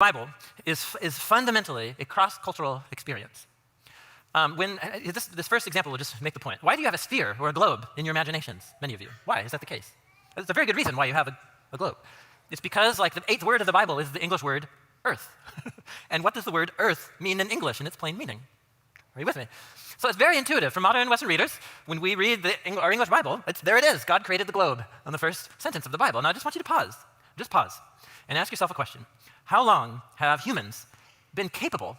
Bible is fundamentally a cross-cultural experience. This first example will just make the point. Why do you have a sphere or a globe in your imaginations, many of you? Why is that the case? It's a very good reason why you have a globe. It's because like the 8th word of the Bible is the English word earth. And what does the word earth mean in English in its plain meaning? Are you with me? So it's very intuitive for modern Western readers. When we read our English Bible, there it is. God created the globe on the first sentence of the Bible. Now I just want you to pause. Just pause and ask yourself a question. How long have humans been capable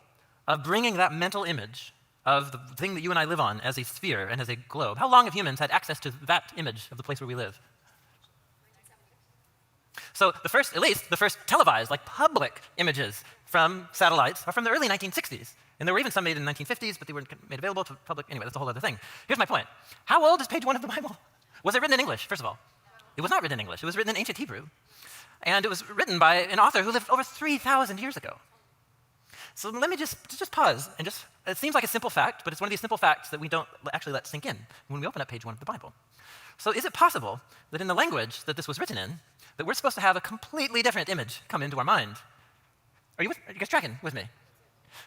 of bringing that mental image of the thing that you and I live on as a sphere and as a globe? How long have humans had access to that image of the place where we live? So at least the first televised, like public images from satellites are from the early 1960s. And there were even some made in the 1950s, but they weren't made available to the public. Anyway, that's a whole other thing. Here's my point. How old is page 1 of the Bible? Was it written in English, first of all? It was not written in English. It was written in ancient Hebrew. And it was written by an author who lived over 3,000 years ago. So let me just pause and it seems like a simple fact, but it's one of these simple facts that we don't actually let sink in when we open up page 1 of the Bible. So is it possible that in the language that this was written in, that we're supposed to have a completely different image come into our mind? Are you guys tracking with me?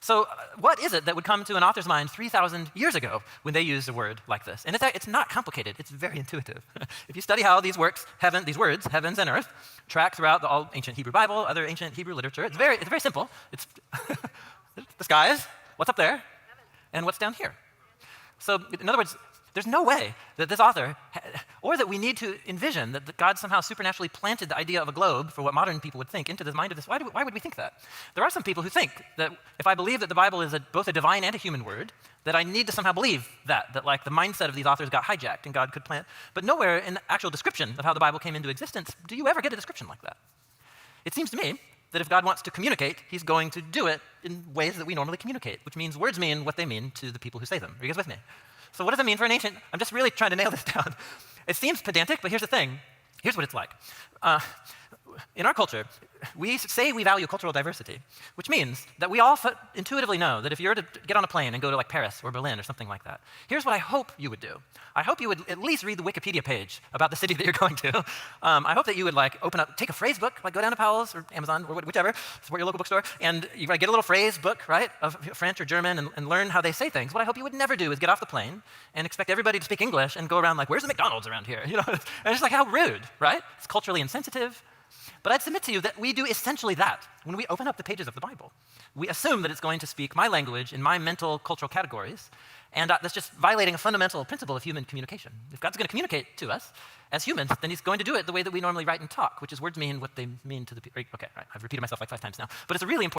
So what is it that would come to an author's mind 3,000 years ago when they used a word like this? And it's not complicated. It's very intuitive. If you study how these words, heavens and earth, track throughout the all ancient Hebrew Bible, other ancient Hebrew literature, it's very simple. It's the skies, what's up there, and what's down here. So in other words, there's no way that this author, or that we need to envision that God somehow supernaturally planted the idea of a globe for what modern people would think into the mind of this. Why would we think that? There are some people who think that if I believe that the Bible is both a divine and a human word, that I need to somehow believe that like the mindset of these authors got hijacked and God could plant. But nowhere in the actual description of how the Bible came into existence do you ever get a description like that. It seems to me that if God wants to communicate, he's going to do it in ways that we normally communicate, which means words mean what they mean to the people who say them. Are you guys with me? So what does it mean for an ancient? I'm just really trying to nail this down. It seems pedantic, but here's the thing. Here's what it's like. In our culture, we say we value cultural diversity, which means that we all intuitively know that if you were to get on a plane and go to like Paris or Berlin or something like that, here's what I hope you would do. I hope you would at least read the Wikipedia page about the city that you're going to. I hope that you would like take a phrase book, like go down to Powell's or Amazon or whichever, support your local bookstore, and you get a little phrase book, right, of French or German and learn how they say things. What I hope you would never do is get off the plane and expect everybody to speak English and go around like, where's the McDonald's around here? You know, and it's just like, how rude, right? It's culturally insensitive. But I'd submit to you that we do essentially that when we open up the pages of the Bible. We assume that it's going to speak my language in my mental cultural categories, and that's just violating a fundamental principle of human communication. If God's going to communicate to us as humans, then he's going to do it the way that we normally write and talk, which is words mean what they mean to the people. Okay, right, I've repeated myself like 5 times now, but it's a really important